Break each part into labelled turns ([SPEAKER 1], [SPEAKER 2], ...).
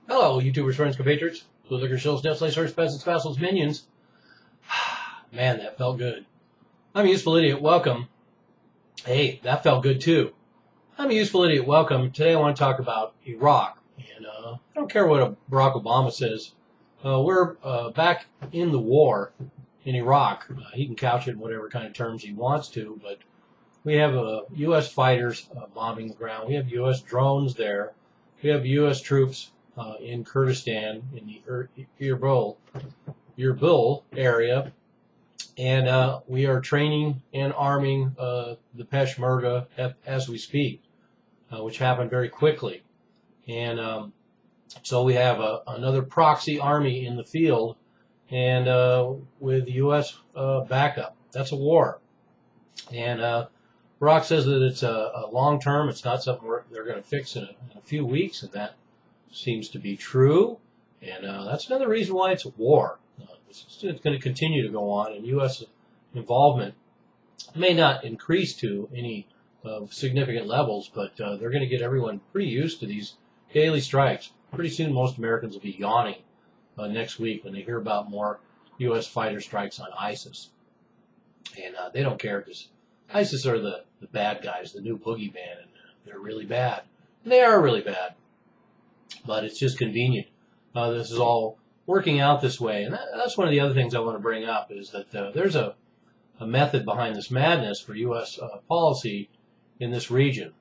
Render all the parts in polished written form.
[SPEAKER 1] Hello, YouTubers, friends, compatriots, bootlickers, shills, deaths, lasers, peasants, vassals, minions. Man, that felt good. I'm a Useful Idiot. Welcome. Hey, that felt good too. I'm a Useful Idiot. Welcome. Today I want to talk about Iraq. And I don't care what Barack Obama says. We're back in the war in Iraq. He can couch it in whatever kind of terms he wants to, but we have U.S. fighters bombing the ground. We have U.S. drones there. We have U.S. troops in Kurdistan, in the Erbil area, and we are training and arming the Peshmurga as we speak, which happened very quickly. And so we have another proxy army in the field, and with U.S. Backup. That's a war. And Iraq says that it's a long term. It's not something they're going to fix in a few weeks, and that seems to be true. And that's another reason why it's a war. It's going to continue to go on, and U.S. involvement may not increase to any significant levels, but they're going to get everyone pretty used to these daily strikes. Pretty soon most Americans will be yawning next week when they hear about more U.S. fighter strikes on ISIS. And they don't care because ISIS are the bad guys, the new boogeyman, and they're really bad. And they are really bad. But it's just convenient. This is all working out this way. And that's one of the other things I want to bring up is that there's a method behind this madness for U.S. Policy in this region.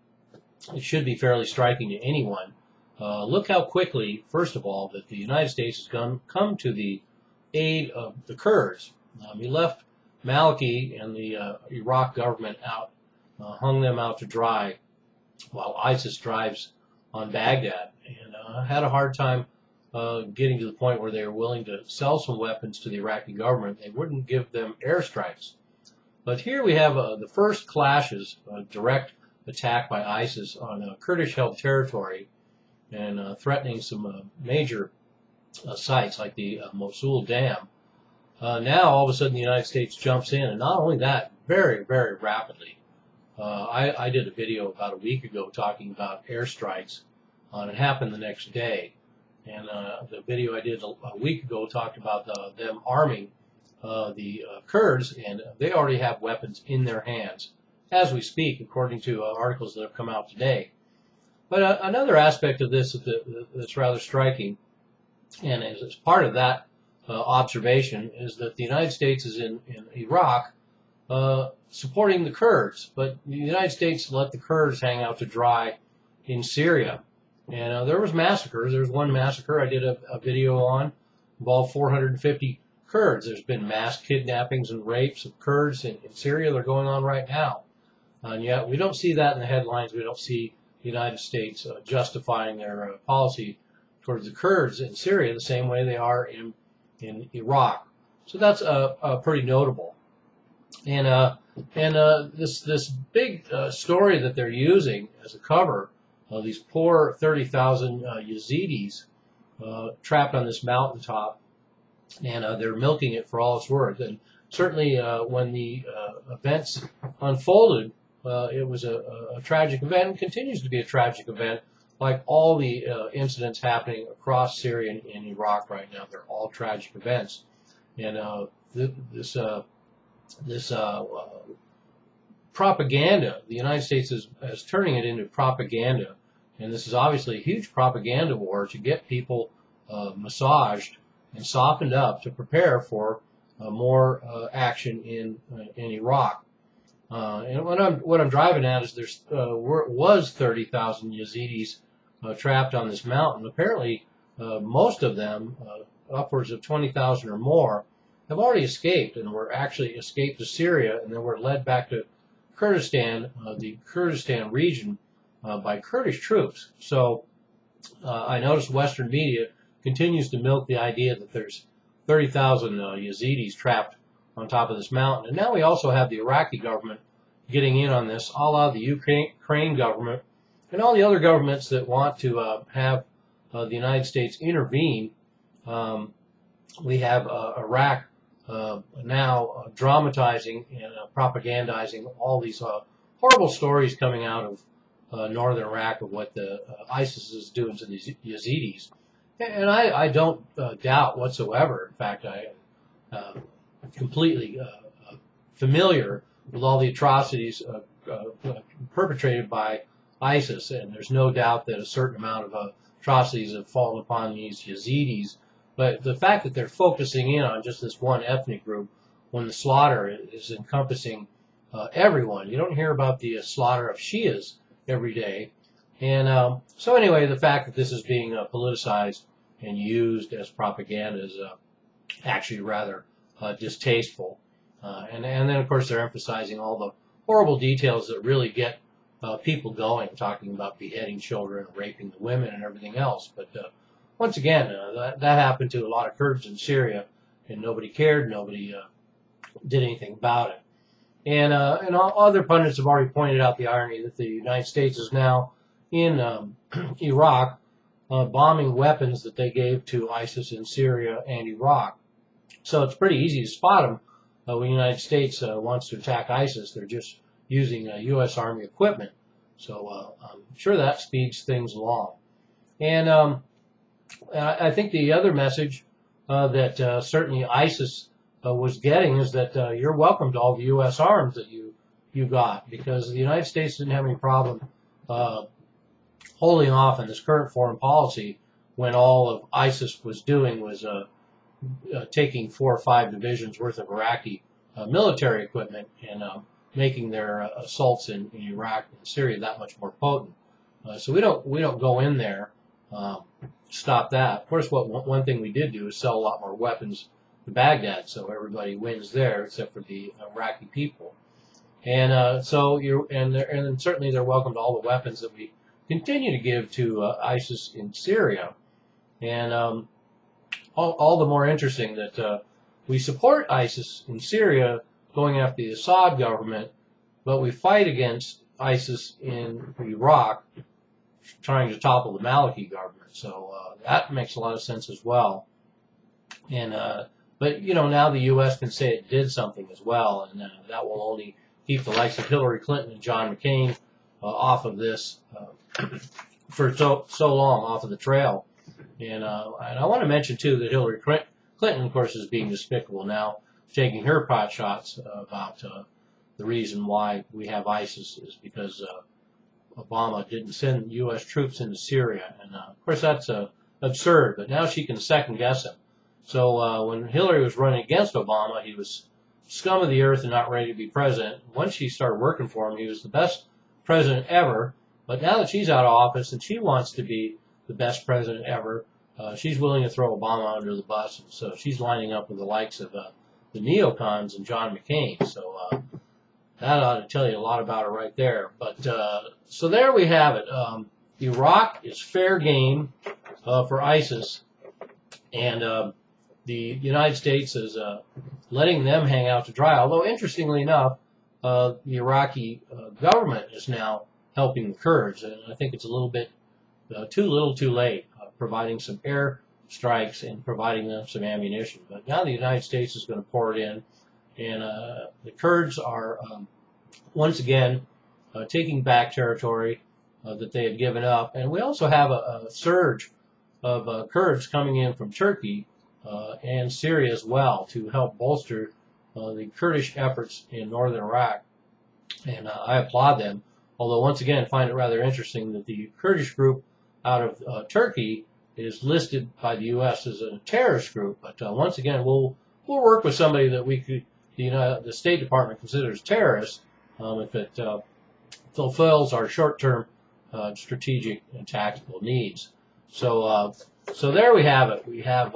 [SPEAKER 1] It should be fairly striking to anyone. Look how quickly, first of all, that the United States has come to the aid of the Kurds. He left Maliki and the Iraq government out, hung them out to dry while ISIS drives on Baghdad, and had a hard time getting to the point where they were willing to sell some weapons to the Iraqi government. They wouldn't give them airstrikes. But here we have the first clashes, direct attack by ISIS on Kurdish-held territory, and threatening some major sites like the Mosul Dam. Now, all of a sudden, the United States jumps in, and not only that, very, very rapidly. I did a video about a week ago talking about airstrikes, and it happened the next day. And the video I did a week ago talked about them arming the Kurds, and they already have weapons in their hands as we speak, according to articles that have come out today. But another aspect of this that's rather striking, and as part of that observation, is that the United States is in Iraq supporting the Kurds, but the United States let the Kurds hang out to dry in Syria. And there was massacres. There was one massacre I did a video on, involved 450 Kurds. There's been mass kidnappings and rapes of Kurds in Syria. They're going on right now. And yet we don't see that in the headlines. We don't see the United States justifying their policy towards the Kurds in Syria the same way they are in Iraq. So that's pretty notable. And this big story that they're using as a cover of these poor 30,000 Yazidis trapped on this mountaintop, and they're milking it for all it's worth. And certainly when the events unfolded, it was a tragic event, and continues to be a tragic event, like all the incidents happening across Syria and Iraq right now. They're all tragic events. And this propaganda, the United States is turning it into propaganda, and this is obviously a huge propaganda war to get people massaged and softened up to prepare for more action in Iraq. And what I'm driving at is there's was 30,000 Yazidis trapped on this mountain. Apparently, most of them, upwards of 20,000 or more, have already escaped, and were actually escaped to Syria, and then were led back to Kurdistan, the Kurdistan region, by Kurdish troops. So I noticed Western media continues to milk the idea that there's 30,000 Yazidis trapped on top of this mountain. And now we also have the Iraqi government getting in on this, a la the Ukraine government, and all the other governments that want to have the United States intervene. We have Iraq now dramatizing and propagandizing all these horrible stories coming out of northern Iraq of what the ISIS is doing to these Yazidis. And I don't doubt whatsoever. In fact, I'm completely familiar with all the atrocities perpetrated by ISIS, and there's no doubt that a certain amount of atrocities have fallen upon these Yazidis. But the fact that they're focusing in on just this one ethnic group when the slaughter is encompassing everyone. You don't hear about the slaughter of Shias every day. And so anyway, the fact that this is being politicized and used as propaganda is actually rather distasteful. And then, of course, they're emphasizing all the horrible details that really get people going, talking about beheading children, raping the women, and everything else. But once again, that happened to a lot of Kurds in Syria, and nobody cared, nobody did anything about it. And all other pundits have already pointed out the irony that the United States is now in Iraq bombing weapons that they gave to ISIS in Syria and Iraq. So it's pretty easy to spot them when the United States wants to attack ISIS. They're just using U.S. Army equipment. So I'm sure that speeds things along. And I think the other message that certainly ISIS was getting is that you're welcome to all the U.S. arms that you got, because the United States didn't have any problem holding off on this current foreign policy when all of ISIS was doing was taking 4 or 5 divisions worth of Iraqi military equipment and making their assaults in Iraq and Syria that much more potent. So we don't go in there stop that. Of course, one thing we did do is sell a lot more weapons to Baghdad, so everybody wins there except for the Iraqi people. And and certainly they're welcome to all the weapons that we continue to give to ISIS in Syria. And all the more interesting that we support ISIS in Syria going after the Assad government, but we fight against ISIS in Iraq trying to topple the Maliki government. So that makes a lot of sense as well. And but now the U.S. can say it did something as well, and that will only keep the likes of Hillary Clinton and John McCain off of this for so long, off of the trail. And I want to mention too that Hillary Clinton, of course, is being despicable now, taking her pot shots about the reason why we have ISIS is because Obama didn't send U.S. troops into Syria, and of course that's absurd. But now she can second guess him. So when Hillary was running against Obama, he was scum of the earth and not ready to be president. Once she started working for him, he was the best president ever. But now that she's out of office and she wants to be the best president ever, she's willing to throw Obama under the bus. And so she's lining up with the likes of the neocons and John McCain. So that ought to tell you a lot about her right there. But so there we have it. Iraq is fair game for ISIS, and the United States is letting them hang out to dry. Although, interestingly enough, the Iraqi government is now helping the Kurds, and I think it's a little bit too little too late, providing some air strikes and providing them some ammunition. But now the United States is going to pour it in, and the Kurds are once again taking back territory that they had given up. And we also have a surge of Kurds coming in from Turkey and Syria as well to help bolster the Kurdish efforts in northern Iraq. And I applaud them, although once again find it rather interesting that the Kurdish group out of Turkey is listed by the U.S. as a terrorist group. But once again, we'll work with somebody that the State Department considers terrorists if it fulfills our short-term strategic and tactical needs. So there we have it. We have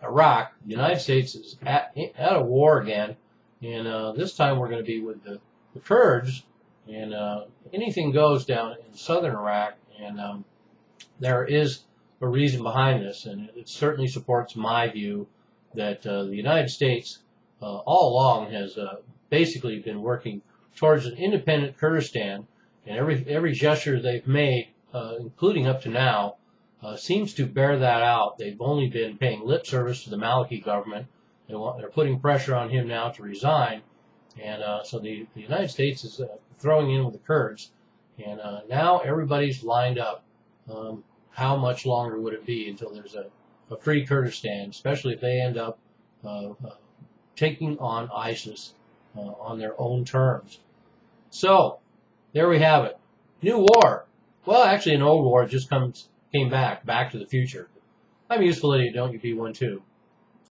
[SPEAKER 1] Iraq. The United States is at a war again, and this time we're going to be with the Kurds, and anything goes down in southern Iraq, and there is a reason behind this, and it certainly supports my view that the United States all along has basically been working towards an independent Kurdistan, and every gesture they've made, including up to now, seems to bear that out. They've only been paying lip service to the Maliki government. They're putting pressure on him now to resign, and so the United States is throwing in with the Kurds, and now everybody's lined up how much longer would it be until there's a free Kurdistan, especially if they end up taking on ISIS on their own terms. So, there we have it. New war. Well, actually, an old war just came back to the future. I'm Useful Idiot, don't you be one too.